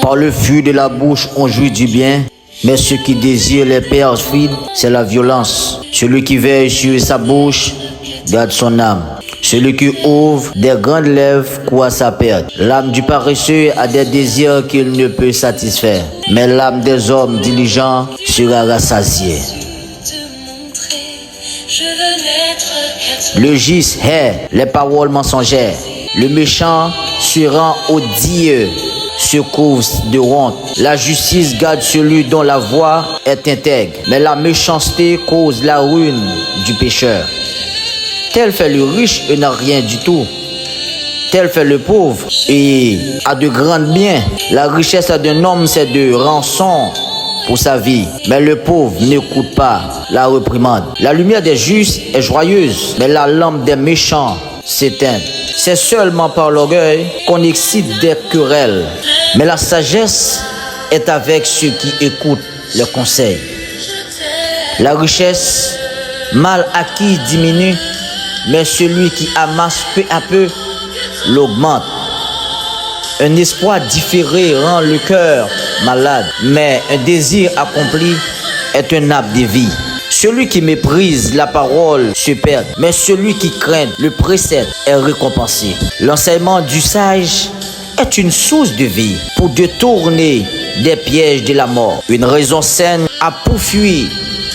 Par le fruit de la bouche, on jouit du bien, mais ceux qui désirent les perfides, c'est la violence. Celui qui veille sur sa bouche garde son âme. Celui qui ouvre des grandes lèvres croit sa perte. L'âme du paresseux a des désirs qu'il ne peut satisfaire, mais l'âme des hommes diligents sera rassasiée. Le juste hait les paroles mensongères. Le méchant se rend odieux, se couvre de honte. La justice garde celui dont la voix est intègre, mais la méchanceté cause la ruine du pécheur. Tel fait le riche et n'a rien du tout. Tel fait le pauvre et a de grands biens. La richesse d'un homme, c'est de rançon pour sa vie, mais le pauvre n'écoute pas la réprimande. La lumière des justes est joyeuse, mais la lampe des méchants s'éteint. C'est seulement par l'orgueil qu'on excite des querelles, mais la sagesse est avec ceux qui écoutent les conseils. La richesse mal acquise diminue, mais celui qui amasse peu à peu l'augmente. Un espoir différé rend le cœur malade, mais un désir accompli est un arbre de vie. Celui qui méprise la parole se perd, mais celui qui craint le précepte est récompensé. L'enseignement du sage est une source de vie pour détourner des pièges de la mort. Une raison saine a pour fuir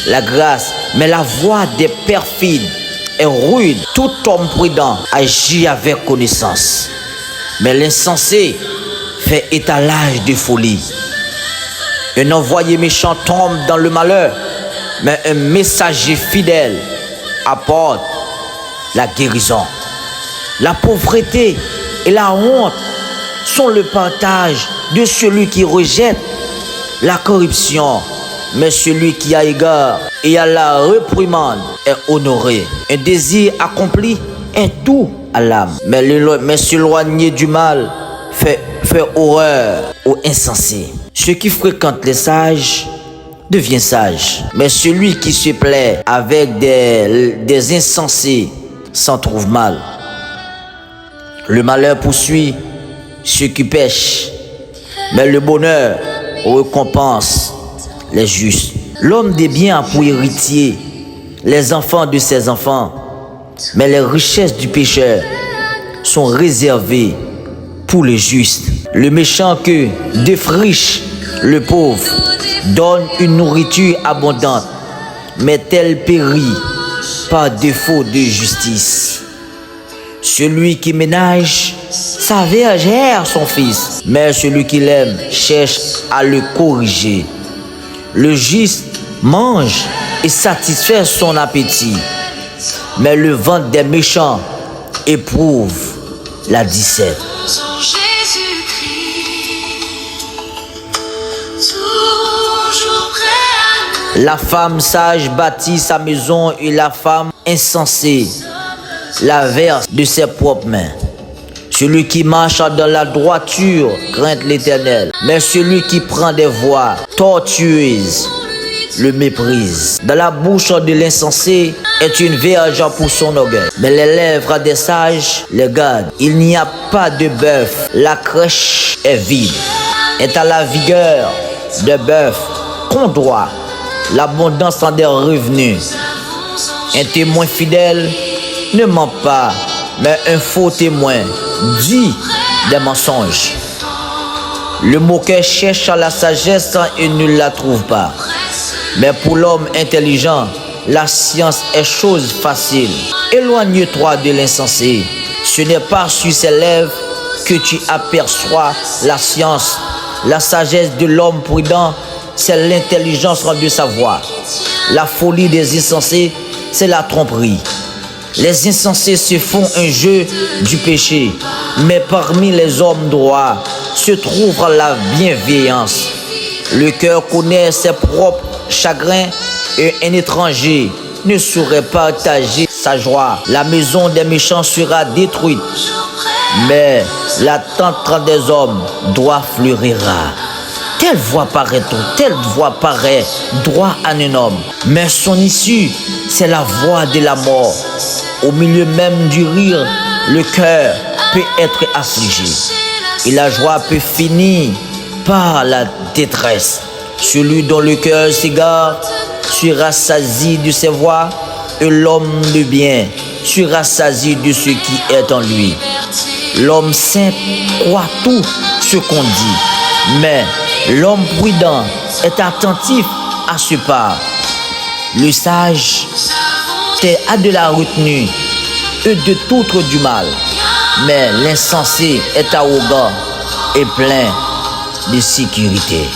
la grâce, mais la voie des perfides est rude. Tout homme prudent agit avec connaissance, mais l'insensé fait étalage de folie. Un envoyé méchant tombe dans le malheur, mais un messager fidèle apporte la guérison. La pauvreté et la honte sont le partage de celui qui rejette la corruption, mais celui qui a égard et à la réprimande est honoré. Un désir accompli est doux à l'âme, mais s'éloigner du mal fait horreur aux insensés. Ceux qui fréquentent les sages devient sage, mais celui qui se plaît avec des insensés s'en trouve mal. Le malheur poursuit ceux qui pêchent, mais le bonheur récompense les justes. L'homme des biens a pour héritier les enfants de ses enfants, mais les richesses du pécheur sont réservées pour les justes. Le méchant que défriche le pauvre donne une nourriture abondante, mais tel périt par défaut de justice. Celui qui ménage sa verge erre son fils, mais celui qui l'aime cherche à le corriger. Le juste mange et satisfait son appétit, mais le ventre des méchants éprouve la disette. La femme sage bâtit sa maison et la femme insensée la verse de ses propres mains. Celui qui marche dans la droiture craint l'Éternel, mais celui qui prend des voies tortueuses le méprise. Dans la bouche de l'insensé est une verge pour son orgueil, mais les lèvres des sages les gardent. Il n'y a pas de bœuf, la crèche est vide. Est à la vigueur de bœuf qu'on doit l'abondance des revenus. Un témoin fidèle ne ment pas, mais un faux témoin dit des mensonges. Le moqueur cherche la sagesse et ne la trouve pas, mais pour l'homme intelligent, la science est chose facile. Éloigne-toi de l'insensé. Ce n'est pas sur ses lèvres que tu aperçois la science. La sagesse de l'homme prudent, c'est l'intelligence de sa voix. La folie des insensés, c'est la tromperie. Les insensés se font un jeu du péché, mais parmi les hommes droits se trouve la bienveillance. Le cœur connaît ses propres chagrins et un étranger ne saurait partager sa joie. La maison des méchants sera détruite, mais la tente des hommes droit fleurira. Telle voix paraît droit à un homme, mais son issue, c'est la voix de la mort. Au milieu même du rire, le cœur peut être affligé. et la joie peut finir par la détresse. Celui dont le cœur s'égare se rassasie de ses voix, et l'homme de bien se rassasie de ce qui est en lui. L'homme simple croit tout ce qu'on dit, mais l'homme prudent est attentif à ce pas. Le sage a de la retenue et de tout du mal, mais l'insensé est arrogant et plein de sécurité.